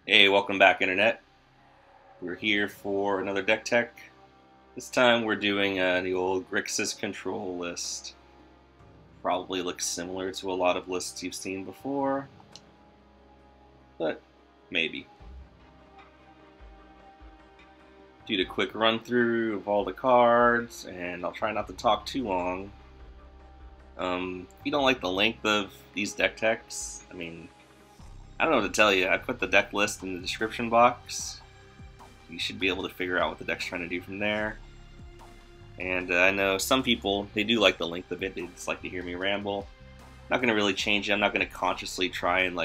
Hey, welcome back, Internet. We're here for another deck tech. This time we're doing the old Grixis control list. Probably looks similar to a lot of lists you've seen before, but maybe. Do a quick run through of all the cards, and I'll try not to talk too long. If you don't like the length of these deck techs, I don't know what to tell you. I put the deck list in the description box. You should be able to figure out what the deck's trying to do from there. And I know some people, they do like the length of it. They just like to hear me ramble. Not going to really change it. I'm not going to consciously try and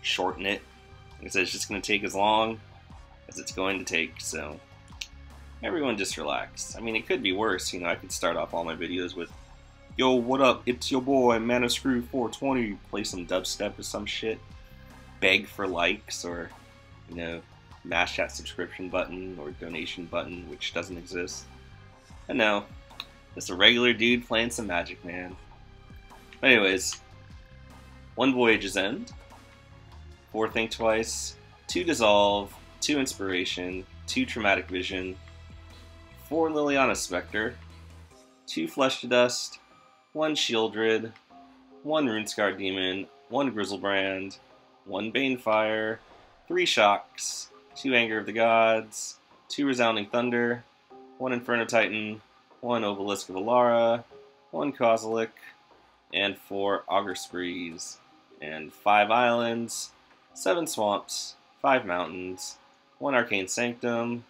shorten it. Like I said, it's just going to take as long as it's going to take. So everyone just relax. It could be worse. I could start off all my videos with, "Yo, what up? It's your boy, Mana Screw 420. Play some dubstep or some shit. Beg for likes or, mash that subscription button or donation button, which doesn't exist. I know. Just a regular dude playing some Magic, man. But anyways, 1 Voyage's End, 4 Think Twice, 2 Dissolve, 2 Inspiration, 2 Traumatic Vision, 4 Liliana Specter, 2 Flesh to Dust, 1 Sheoldred, 1 Rune-Scarred Demon, 1 Griselbrand, 1 Banefire, 3 Shocks, 2 Anger of the Gods, 2 Resounding Thunder, 1 Inferno Titan, 1 Obelisk of Alara, 1 Kozilek, and 4 Augur Sprees, and 5 Islands, 7 Swamps, 5 Mountains, 1 Arcane Sanctum,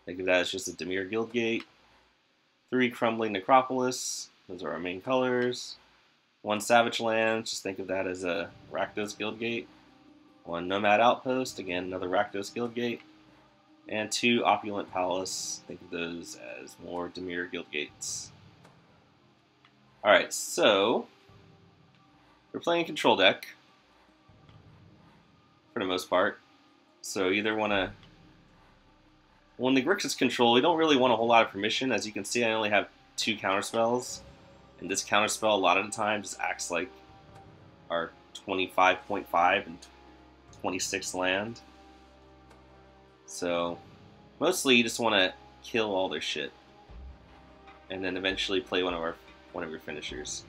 think of that as just a Dimir Guildgate, 3 Crumbling Necropolis, those are our main colors, 1 Savage Land, just think of that as a Rakdos Guildgate, 1 Nomad Outpost, again another Rakdos Guildgate, and 2 Opulent Palace, think of those as more Dimir Guildgates. Alright, so we're playing a control deck for the most part. So either want to, when the Grixis control, we don't really want a whole lot of permission. As you can see, I only have 2 counterspells, and this counterspell a lot of the time just acts like our 25.5 and 26 land. So mostly you just want to kill all their shit, and then eventually play one of your finishers.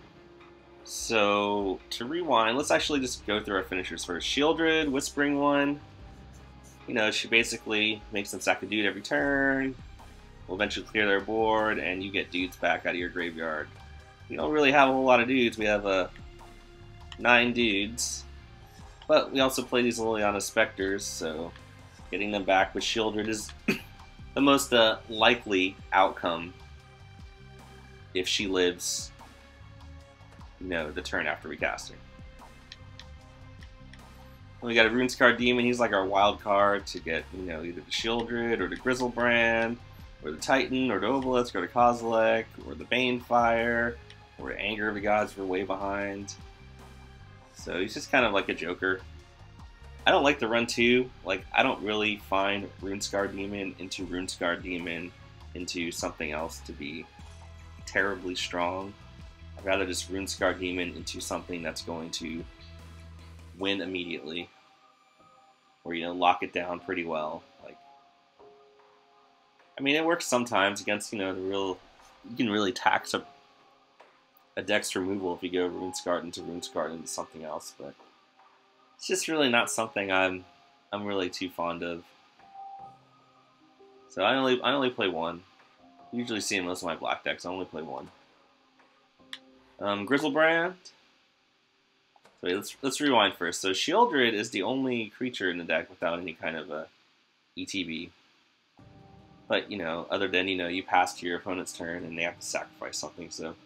So to rewind, let's actually just go through our finishers first. Sheoldred, Whispering one. She basically makes them sack a dude every turn. Will eventually clear their board, and you get dudes back out of your graveyard. We don't really have a whole lot of dudes. We have 9 dudes. But we also play these Liliana Specters, so getting them back with Sheoldred is the most likely outcome if she lives, the turn after we cast her. And we got a Rune-Scarred Demon. He's like our wild card to get, either the Sheoldred or the Griselbrand, or the Titan, or the Obelisk, or the Kozilek, or the Banefire, or the Anger of the Gods. We're way behind. So he's just kind of like a joker. I don't like the run 2. I don't really find Rune-Scarred Demon into Rune-Scarred Demon into something else to be terribly strong. I'd rather just Rune-Scarred Demon into something that's going to win immediately, or lock it down pretty well. It works sometimes against you can really tax a deck's removal if you go Rune-Scarred into something else, but it's just really not something I'm really too fond of. So I only play 1. You usually see in most of my black decks I only play 1. Griselbrand. So let's rewind first. So Sheoldred is the only creature in the deck without any kind of a ETB. But other than you pass to your opponent's turn and they have to sacrifice something, so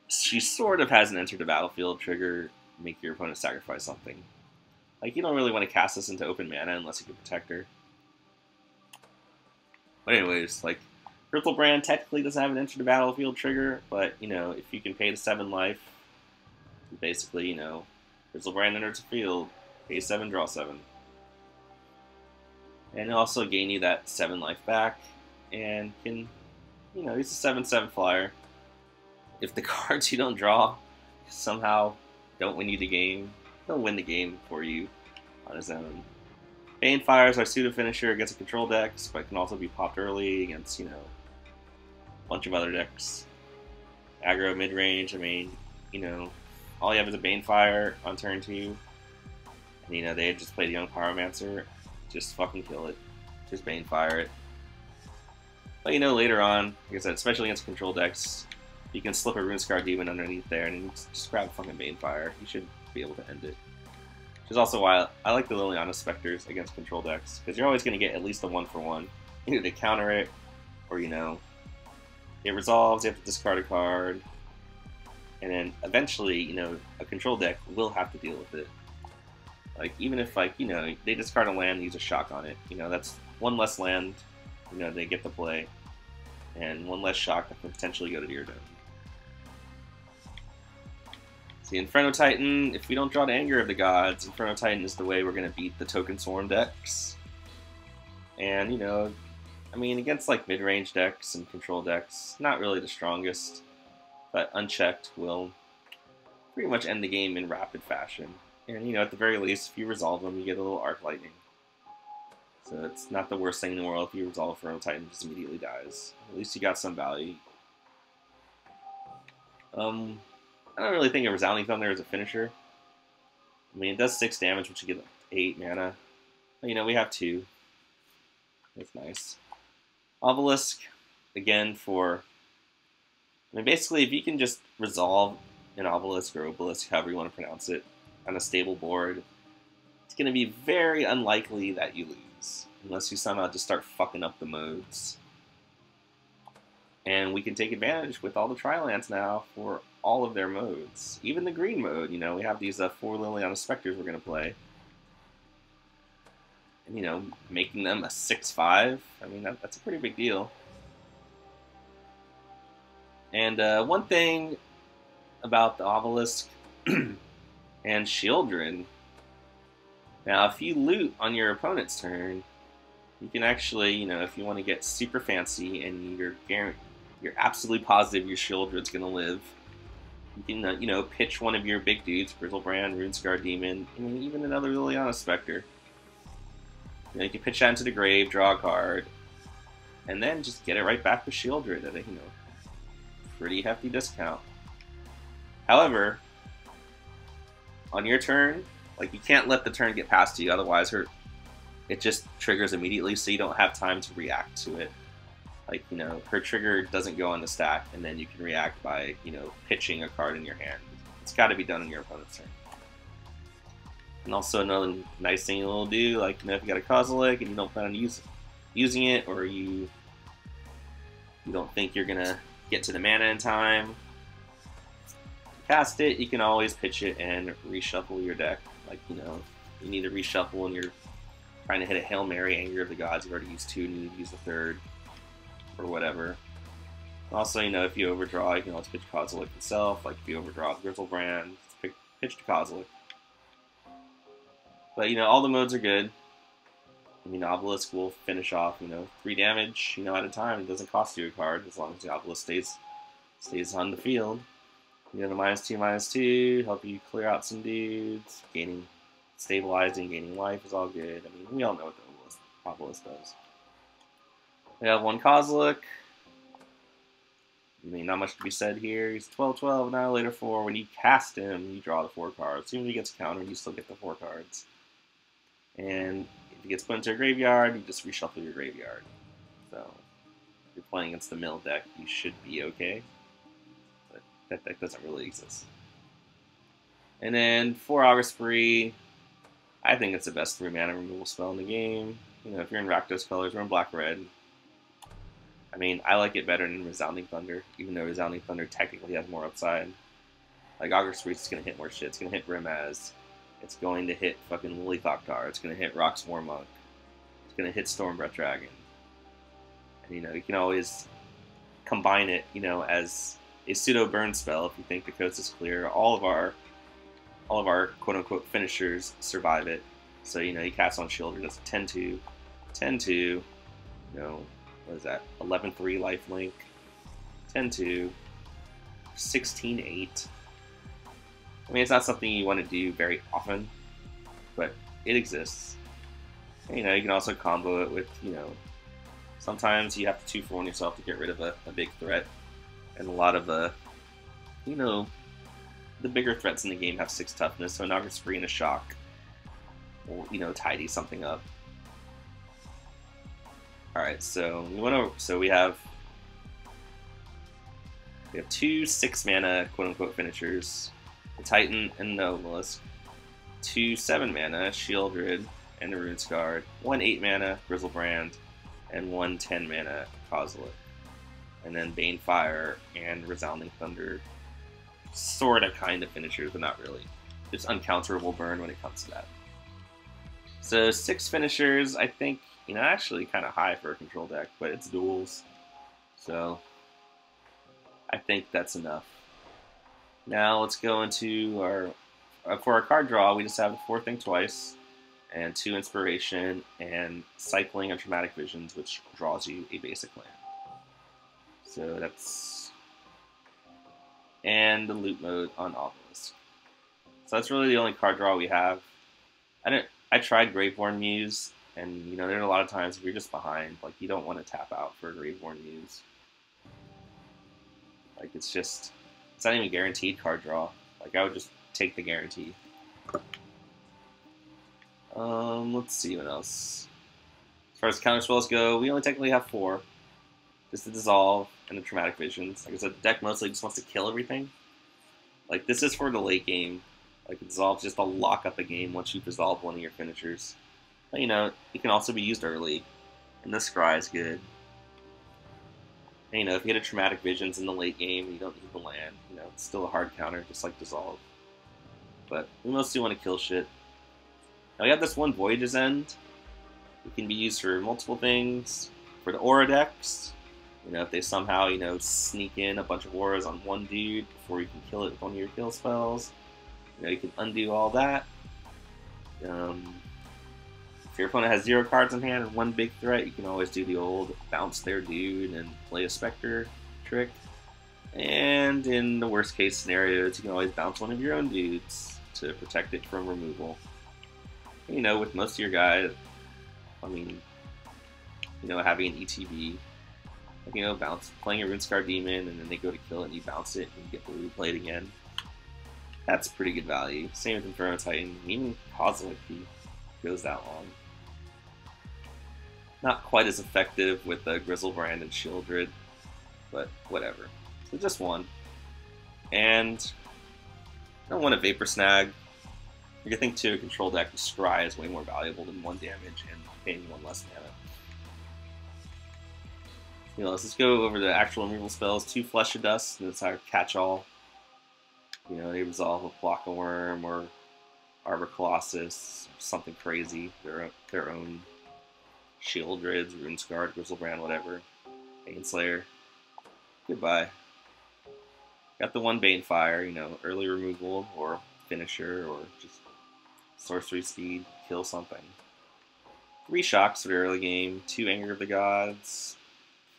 she sort of has an enter the battlefield trigger, make your opponent sacrifice something. You don't really want to cast this into open mana unless you can protect her. But anyways, Griselbrand technically doesn't have an enter the battlefield trigger, but if you can pay the 7 life, basically, Griselbrand enters the field, pay 7, draw 7. And it'll also gain you that 7 life back, and can, he's a 7/7 flyer. If the cards you don't draw somehow don't win you the game, he'll win the game for you. on his own. Banefire is our pseudo finisher against a control decks, but can also be popped early against, you know, a bunch of other decks. Aggro mid range, I mean, you know, all you have is a Banefire on turn 2. And, you know, they had just played Young Pyromancer. Just fucking kill it. Just Banefire it. But, you know, later on, like I said, especially against control decks, you can slip a Rune-Scarred Demon underneath there and just grab a fucking Banefire. You should be able to end it. Which is also why I like the Liliana Specters against control decks, because you're always going to get at least a 1-for-1. Either to counter it, or, you know, it resolves, you have to discard a card, and then eventually, you know, a control deck will have to deal with it. Like, even if, like, you know, they discard a land and use a shock on it, you know, that's one less land, you know, they get to play, and one less shock that can potentially go to your dome. The Inferno Titan, if we don't draw the Anger of the Gods, Inferno Titan is the way we're going to beat the Token Swarm decks. And, you know, I mean, against, like, mid-range decks and control decks, not really the strongest, but unchecked will pretty much end the game in rapid fashion. And, you know, at the very least, if you resolve them, you get a little Arc Lightning. So it's not the worst thing in the world if you resolve Inferno Titan, it just immediately dies. At least you got some value. I don't really think a Resounding Thunder is a finisher. I mean, it does 6 damage, which you get 8 mana. But, you know, we have 2. That's nice. Obelisk, again, for... I mean, basically, if you can just resolve an Obelisk or Obelisk, however you want to pronounce it, on a stable board, it's going to be very unlikely that you lose. Unless you somehow just start fucking up the modes. And we can take advantage with all the Tri-lands now for all of their modes. Even the green mode, you know, we have these 4 Liliana Specters we're going to play. And, you know, making them a 6/5, I mean, that's a pretty big deal. And one thing about the Obelisk and Sheoldred, now if you loot on your opponent's turn, you can actually, you know, if you want to get super fancy and you're absolutely positive your Sheoldred's going to live, you can, you know, pitch one of your big dudes, Griselbrand, Rune-Scarred Demon, I mean, even another Liliana Specter. You know, you can pitch that into the grave, draw a card, and then just get it right back to Sheoldred at a, you know, pretty hefty discount. However, on your turn, like, you can't let the turn get past you, otherwise it just triggers immediately, so you don't have time to react to it. Like, you know, her trigger doesn't go on the stack, and then you can react by, you know, pitching a card in your hand. It's got to be done on your opponent's turn. And also another nice thing you'll do, like, you know, if you got a Kozilek and you don't plan on using it, or you don't think you're gonna get to the mana in time, cast it, you can always pitch it and reshuffle your deck. Like, you know, you need to reshuffle and you're trying to hit a Hail Mary Anger of the Gods, you've already used 2 and you need to use the 3rd. Or whatever. Also, you know, if you overdraw, you can always pitch Kozilek itself. Like, if you overdraw Griselbrand, pitch to Kozilek. But, you know, all the modes are good. I mean, Obelisk will finish off, you know, 3 damage, you know, at a time. It doesn't cost you a card as long as the Obelisk stays on the field. You know, the -2/-2 help you clear out some dudes. Stabilizing, gaining life is all good. I mean, we all know what the Obelisk does. We have 1 Kozilek. I mean, not much to be said here. He's 12/12, Annihilator 4. When you cast him, you draw the 4 cards. Even if he gets countered, you still get the 4 cards. And if he gets put into a graveyard, you just reshuffle your graveyard. So, if you're playing against the mill deck, you should be okay. But that deck doesn't really exist. And then 4 Augur Spree. I think it's the best 3 mana removal spell in the game. You know, if you're in Rakdos colors, we're in black-red. I mean, I like it better than Resounding Thunder, even though Resounding Thunder technically has more upside. Like, Augur Spree is going to hit more shit. It's going to hit Brimaz. It's going to hit fucking Lily Thoktar. It's going to hit Rock Swarmonk. It's going to hit Stormbreath Dragon. And, you know, you can always combine it, you know, as a pseudo-burn spell if you think the coast is clear. All of our quote-unquote finishers survive it. So, you know, you cast on Sheoldred, that's 10-2, 10-2, you know, what is that, 11-3 lifelink, 10-2, 16-8. I mean, it's not something you want to do very often, but it exists. And, you know, you can also combo it with, you know, sometimes you have to 2-for-1 yourself to get rid of a big threat. And a lot of the, you know, the bigger threats in the game have 6 toughness, so an Augur Spree and a Shock will, you know, tidy something up. Alright, so we have 2 6-mana quote-unquote finishers, the Titan and the Obelisk, 2 7-mana Sheoldred and the Rune-Scarred, 1 8-mana Griselbrand, and 1 10-mana Kozilek. And then Banefire and Resounding Thunder, sort of kind of finishers, but not really. Just uncounterable burn when it comes to that. So 6 finishers, I think, you know, actually kind of high for a control deck, but it's duels. So I think that's enough. Now let's go into our, for our card draw, we just have the 4 Think Twice, and 2 Inspiration, and Cycling and Traumatic Visions, which draws you a basic land. So that's, and the loot mode on Obelisk. So that's really the only card draw we have. I tried Graveborn Muse, and you know, there are a lot of times if you're just behind, like you don't want to tap out for a Graveborn Muse. Like it's not even a guaranteed card draw. Like I would just take the guarantee. Let's see what else. As far as counter spells go, we only technically have 4. Just the Dissolve and the Traumatic Visions. Like I said, the deck mostly just wants to kill everything. Like this is for the late game. Like the Dissolve's just to lock up a game once you've resolved one of your finishers. But you know, it can also be used early. And the Scry is good. And you know, if you get a Traumatic Visions in the late game, you don't need the land. You know, it's still a hard counter, just like Dissolve. But we mostly want to kill shit. Now we have this one Voyage's End. It can be used for multiple things. For the Aura decks, you know, if they somehow, you know, sneak in a bunch of auras on one dude before you can kill it with one of your kill spells, you know, you can undo all that. If your opponent has 0 cards in hand and 1 big threat, you can always do the old bounce their dude and play a Specter trick. And in the worst case scenarios, you can always bounce one of your own dudes to protect it from removal. You know, with most of your guys, I mean, you know, having an ETB, like, you know, playing a Rune-Scarred Demon, and then they go to kill it, and you bounce it, and you get the replay again. That's pretty good value. Same with Inferno Titan. Even Kozilek, he goes that long. Not quite as effective with Griselbrand and Sheoldred, but whatever. So just 1. And I don't want a Vapor Snag. I think to a control deck, the Scry is way more valuable than 1 damage and paying 1 less mana. You know, let's just go over the actual removal spells. 2 Flesh of Dust, and it's our catch-all. You know, they resolve a Block of Worm or Arbor Colossus, or something crazy. Their own Sheoldreds, Rune-Scarred, Griselbrand, whatever. Baneslayer. Goodbye. Got the 1 Banefire, you know, early removal or finisher or just sorcery speed, kill something. 3 Shocks for the early game, 2 Anger of the Gods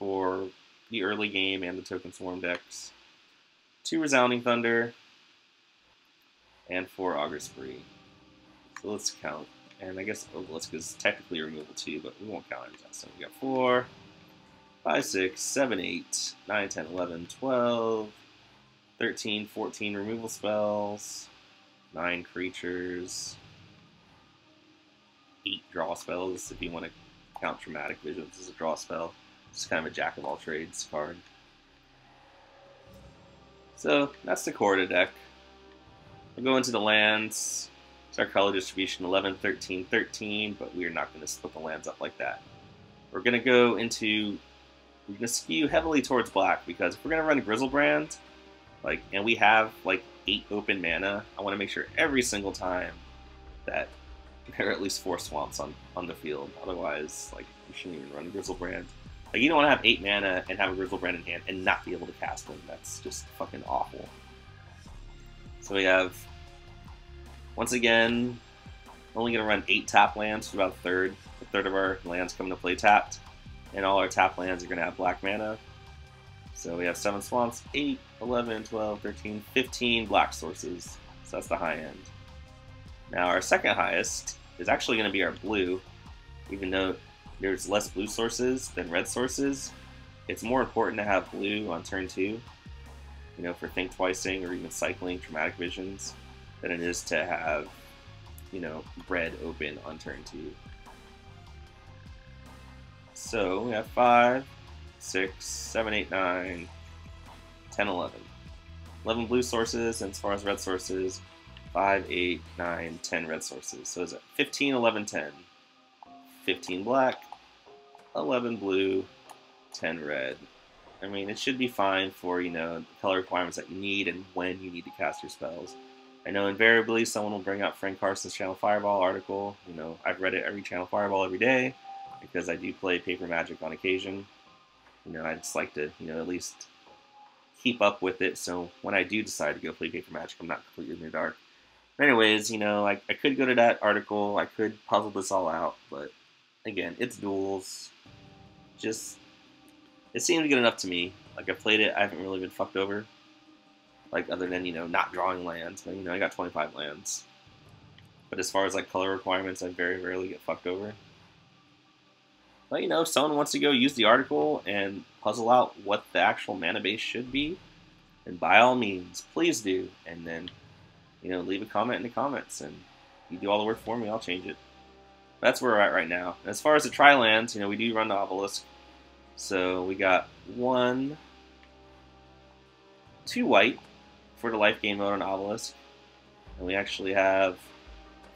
for the early game and the Token Swarm decks, 2 Resounding Thunder, and 4 Augur Spree. So let's count. And I guess Obelisk is technically removal too, but we won't count it. So we got 4, 5, 6, 7, 8, 9, 10, 11, 12, 13, 14 removal spells, 9 creatures, 8 draw spells if you want to count Traumatic Visions as a draw spell. It's kind of a jack of all trades card. So that's the core of the deck. We'll go into the lands. It's our color distribution 11, 13, 13, but we are not going to split the lands up like that. We're going to skew heavily towards black because if we're going to run Griselbrand, and we have 8 open mana, I want to make sure every single time that there are at least 4 swamps on the field. Otherwise, you shouldn't even run Griselbrand. You don't want to have 8 mana and have a Griselbrand in hand and not be able to cast them. That's just fucking awful. So we have, once again, only going to run 8 tap lands for about a third. A third of our lands come to play tapped. And all our tap lands are going to have black mana. So we have 7 swamps, 8, 11, 12, 13, 15 black sources. So that's the high end. Now our second highest is actually going to be our blue, even though there's less blue sources than red sources. It's more important to have blue on turn 2, you know, for think twicing or even cycling traumatic visions, than it is to have, you know, red open on turn 2. So we have 5, 6, 7, 8, 9, 10, 11. 11 blue sources, and as far as red sources, 5, 8, 9, 10 red sources. So is it 15, 11, 10? 15 black, 11 blue, 10 red. I mean, it should be fine for, you know, the color requirements that you need and when you need to cast your spells. I know invariably someone will bring up Frank Carson's Channel Fireball article. You know, I've read it every Channel Fireball every day because I do play Paper Magic on occasion. You know, I just like to, you know, at least keep up with it, so when I do decide to go play Paper Magic, I'm not completely in the dark. But anyways, you know, I could go to that article, I could puzzle this all out, but again, it's duels. Just, it seemed good enough to me. Like, I've played it, I haven't really been fucked over. Like, other than, you know, not drawing lands, but, you know, I got 25 lands. But as far as, like, color requirements, I very rarely get fucked over. But, you know, if someone wants to go use the article and puzzle out what the actual mana base should be, then by all means, please do. And then, you know, leave a comment in the comments, and you do all the work for me, I'll change it. That's where we're at right now. As far as the tri-lands, you know, we do run the Obelisk. So we got 2 white for the life gain mode on Obelisk. And we actually have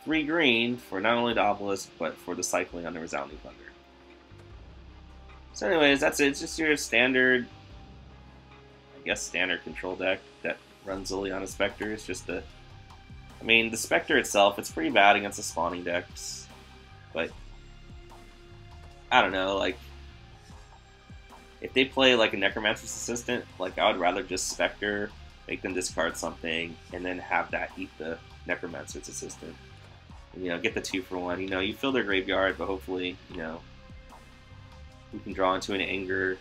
3 green for not only the Obelisk, but for the cycling on the Resounding Thunder. So anyways, that's it. It's just your standard, I guess, standard control deck that runs Liliana Specter. It's just a, I mean, the Specter itself, it's pretty bad against the spawning decks. But, I don't know, like, if they play, like, a Necromancer's Assistant, like, I would rather just Specter, make them discard something, and then have that eat the Necromancer's Assistant. And, you know, get the 2-for-1. You know, you fill their graveyard, but hopefully, you know, you can draw into an Anger,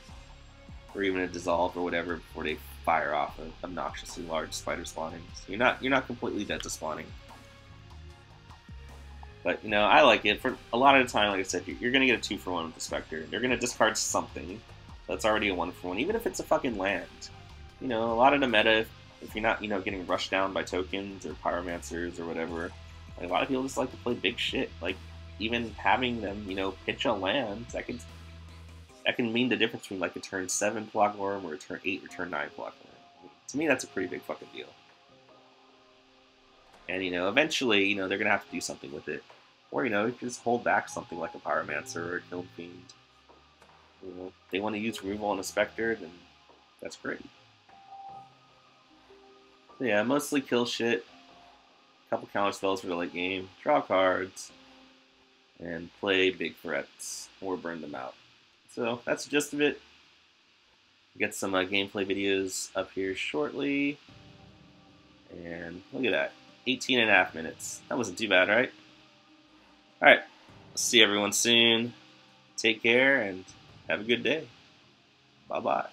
or even a Dissolve, or whatever, before they fire off an obnoxiously large spider spawning. So you're not completely dead to spawning. But, you know, I like it. For a lot of the time, like I said, you're going to get a 2-for-1 with the Specter. They're going to discard something that's already a 1-for-1, even if it's a fucking land. You know, a lot of the meta, if you're not, you know, getting rushed down by tokens or pyromancers or whatever, like, a lot of people just like to play big shit. Like, even having them, you know, pitch a land, that can mean the difference between, like, a turn 7 Clock Worm or a turn 8 or turn 9 Clock Worm. To me, that's a pretty big fucking deal. And, you know, eventually, you know, they're going to have to do something with it. Or, you know, you can just hold back something like a Pyromancer or a Kiln Fiend. You know, if they want to use removal on a Specter, then that's great. So yeah, mostly kill shit. A couple counter spells for the late game. Draw cards. And play big threats. Or burn them out. So that's the gist of it. Get some gameplay videos up here shortly. And look at that. 18.5 minutes. That wasn't too bad, right? Alright. See everyone soon. Take care and have a good day. Bye-bye.